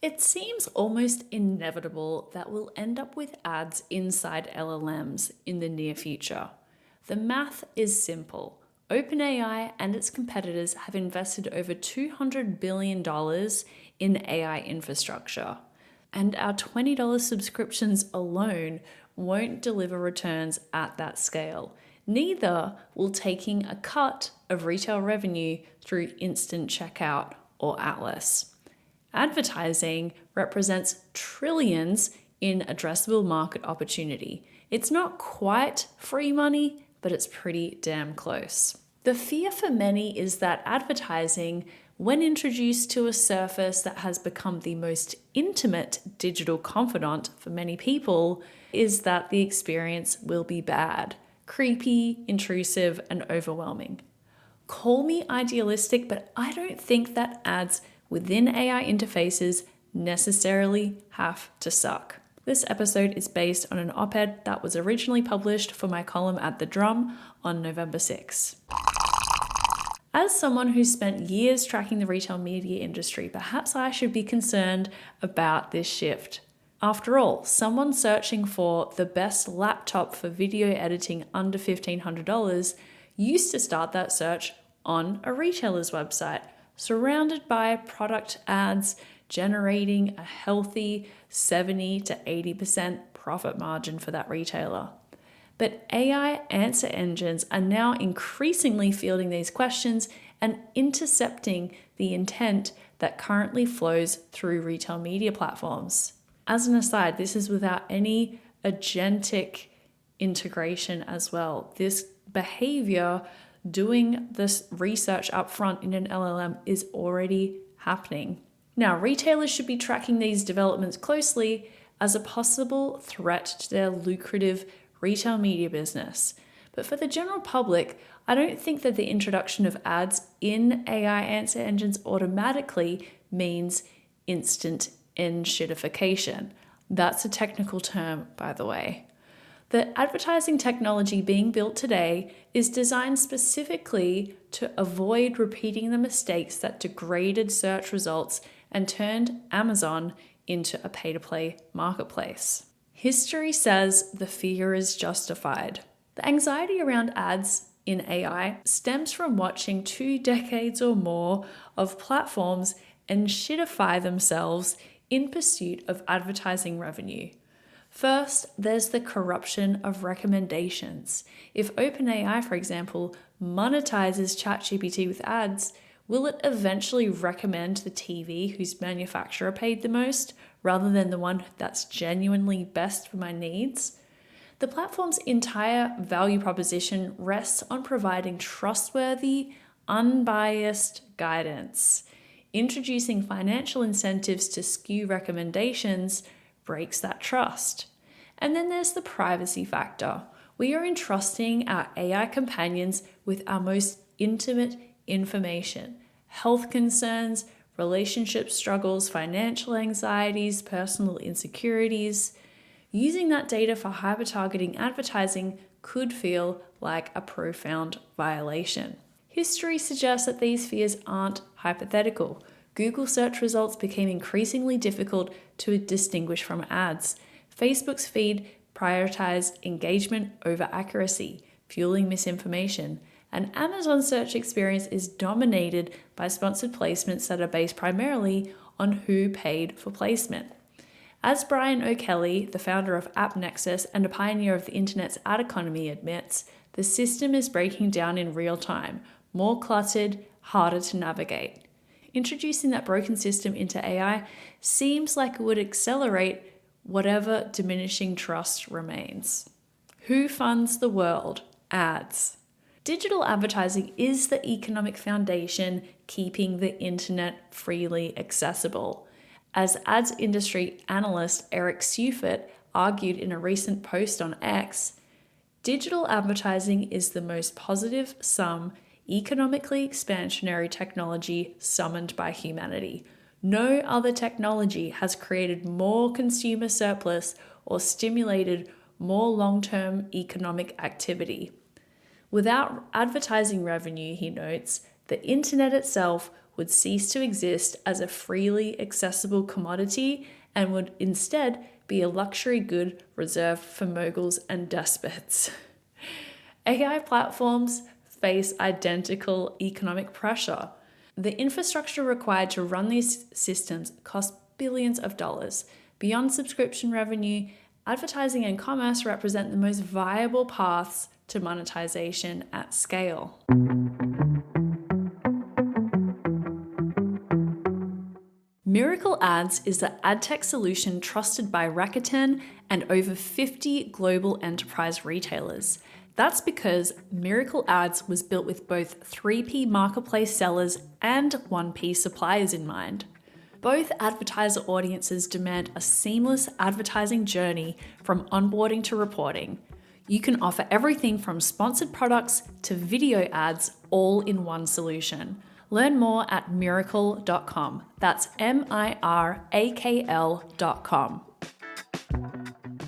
It seems almost inevitable that we'll end up with ads inside LLMs in the near future. The math is simple. OpenAI and its competitors have invested over $200 billion in AI infrastructure. And our $20 subscriptions alone won't deliver returns at that scale. Neither will taking a cut of retail revenue through instant checkout or Atlas. Advertising represents trillions in addressable market opportunity. It's not quite free money, but it's pretty damn close. The fear for many is that advertising, when introduced to a surface that has become the most intimate digital confidant for many people, is that the experience will be bad, creepy, intrusive, and overwhelming. Call me idealistic, but I don't think that ads within AI interfaces necessarily have to suck. This episode is based on an op-ed that was originally published for my column at The Drum on November 6. As someone who's spent years tracking the retail media industry, perhaps I should be concerned about this shift. After all, someone searching for the best laptop for video editing under $1,500 used to start that search on a retailer's website, surrounded by product ads generating a healthy 70 to 80% profit margin for that retailer. But AI answer engines are now increasingly fielding these questions and intercepting the intent that currently flows through retail media platforms. As an aside, this is without any agentic integration as well. This behavior, doing this research up front in an LLM, is already happening. Now, retailers should be tracking these developments closely as a possible threat to their lucrative retail media business. But for the general public, I don't think that the introduction of ads in AI answer engines automatically means instant enshittification. That's a technical term, by the way. The advertising technology being built today is designed specifically to avoid repeating the mistakes that degraded search results and turned Amazon into a pay-to-play marketplace. History says the fear is justified. The anxiety around ads in AI stems from watching 2 decades or more of platforms enshitify themselves in pursuit of advertising revenue. First, there's the corruption of recommendations. If OpenAI, for example, monetizes ChatGPT with ads, will it eventually recommend the TV whose manufacturer paid the most rather than the one that's genuinely best for my needs? The platform's entire value proposition rests on providing trustworthy, unbiased guidance. Introducing financial incentives to skew recommendations breaks that trust. And then there's the privacy factor. We are entrusting our AI companions with our most intimate information, health concerns, relationship struggles, financial anxieties, personal insecurities. Using that data for hyper-targeting advertising could feel like a profound violation. History suggests that these fears aren't hypothetical. Google search results became increasingly difficult to distinguish from ads. Facebook's feed prioritized engagement over accuracy, fueling misinformation. And Amazon's search experience is dominated by sponsored placements that are based primarily on who paid for placement. As Brian O'Kelly, the founder of AppNexus and a pioneer of the internet's ad economy, admits, the system is breaking down in real time, more cluttered, harder to navigate. Introducing that broken system into AI seems like it would accelerate whatever diminishing trust remains. Who funds the world? Ads. Digital advertising is the economic foundation keeping the internet freely accessible. As ads industry analyst Eric Seufert argued in a recent post on X, digital advertising is the most positive sum, economically expansionary technology summoned by humanity. No other technology has created more consumer surplus or stimulated more long-term economic activity. Without advertising revenue, he notes, the internet itself would cease to exist as a freely accessible commodity and would instead be a luxury good reserved for moguls and despots. AI platforms face identical economic pressure. The infrastructure required to run these systems costs billions of dollars. Beyond subscription revenue, advertising and commerce represent the most viable paths to monetization at scale. Miracle Ads is the ad tech solution trusted by Rakuten and over 50 global enterprise retailers. That's because Miracle Ads was built with both 3P marketplace sellers and 1P suppliers in mind. Both advertiser audiences demand a seamless advertising journey from onboarding to reporting. You can offer everything from sponsored products to video ads all in one solution. Learn more at miracle.com. That's MIRAKL.com.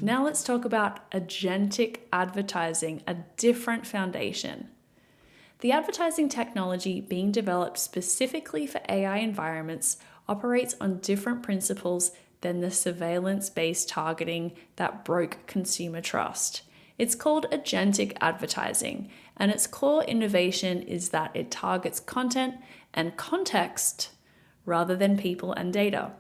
Now let's talk about agentic advertising, a different foundation. The advertising technology being developed specifically for AI environments operates on different principles than the surveillance-based targeting that broke consumer trust. It's called agentic advertising, and its core innovation is that it targets content and context rather than people and data.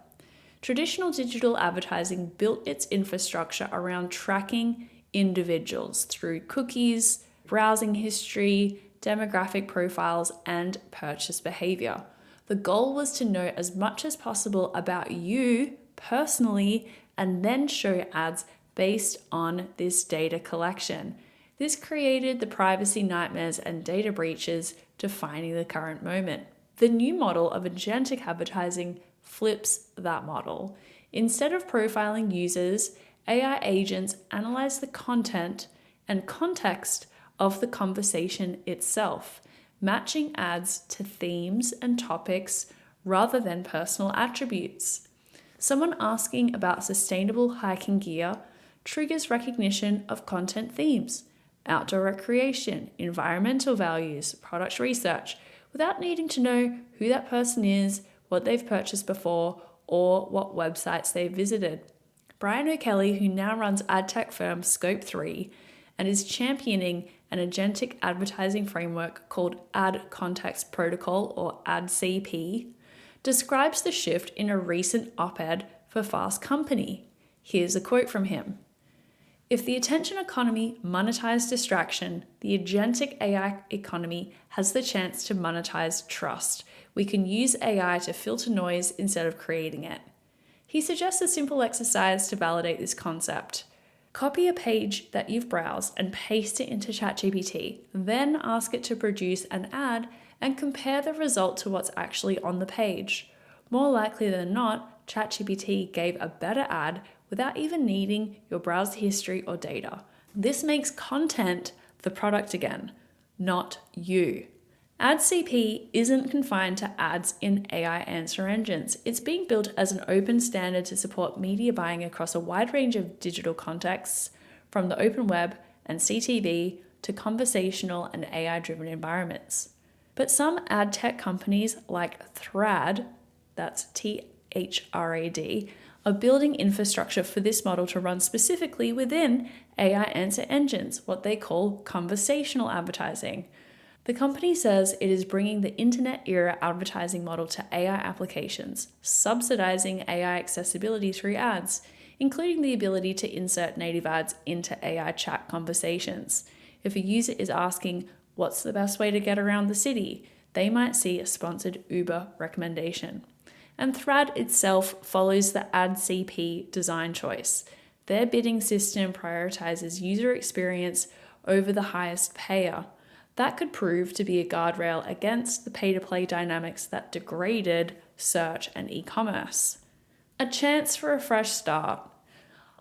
Traditional digital advertising built its infrastructure around tracking individuals through cookies, browsing history, demographic profiles, and purchase behavior. The goal was to know as much as possible about you personally and then show ads based on this data collection. This created the privacy nightmares and data breaches defining the current moment. The new model of agentic advertising flips that model. Instead of profiling users, AI agents analyze the content and context of the conversation itself, matching ads to themes and topics rather than personal attributes. Someone asking about sustainable hiking gear triggers recognition of content themes, outdoor recreation, environmental values, product research, without needing to know who that person is, what they've purchased before, or what websites they've visited. Brian O'Kelly, who now runs ad tech firm Scope 3 and is championing an agentic advertising framework called Ad Context Protocol, or AdCP, describes the shift in a recent op-ed for Fast Company. Here's a quote from him. If the attention economy monetized distraction, the agentic AI economy has the chance to monetize trust. We can use AI to filter noise instead of creating it. He suggests a simple exercise to validate this concept. Copy a page that you've browsed and paste it into ChatGPT, then ask it to produce an ad and compare the result to what's actually on the page. More likely than not, ChatGPT gave a better ad without even needing your browser history or data. This makes content the product again, not you. AdCP isn't confined to ads in AI answer engines. It's being built as an open standard to support media buying across a wide range of digital contexts, from the open web and CTV to conversational and AI-driven environments. But some ad tech companies like Thrad, that's THRAD, are building infrastructure for this model to run specifically within AI answer engines, what they call conversational advertising. The company says it is bringing the internet-era advertising model to AI applications, subsidizing AI accessibility through ads, including the ability to insert native ads into AI chat conversations. If a user is asking, what's the best way to get around the city, they might see a sponsored Uber recommendation. And Thrad itself follows the AdCP design choice. Their bidding system prioritizes user experience over the highest payer. That could prove to be a guardrail against the pay-to-play dynamics that degraded search and e-commerce. A chance for a fresh start.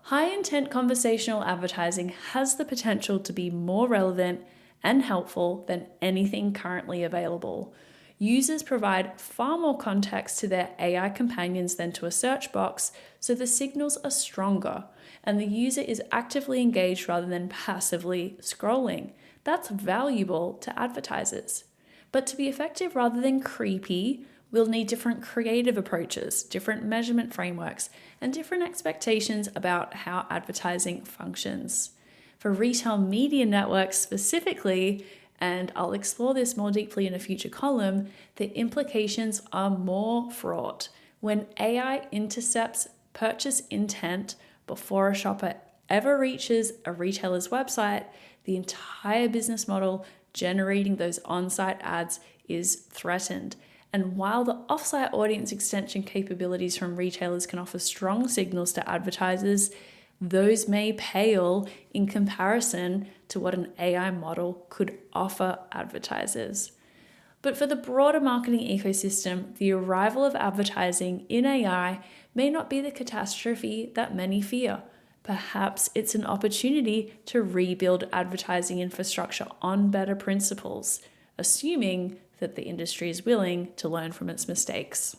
High-intent conversational advertising has the potential to be more relevant and helpful than anything currently available. Users provide far more context to their AI companions than to a search box, so the signals are stronger, and the user is actively engaged rather than passively scrolling. That's valuable to advertisers. But to be effective rather than creepy, We'll need different creative approaches, different measurement frameworks, and different expectations about how advertising functions. For retail media networks specifically, and I'll explore this more deeply in a future column, the implications are more fraught. When AI intercepts purchase intent before a shopper ever reaches a retailer's website, the entire business model generating those on-site ads is threatened. And while the off-site audience extension capabilities from retailers can offer strong signals to advertisers, those may pale in comparison to what an AI model could offer advertisers. But for the broader marketing ecosystem, the arrival of advertising in AI may not be the catastrophe that many fear. Perhaps it's an opportunity to rebuild advertising infrastructure on better principles, assuming that the industry is willing to learn from its mistakes.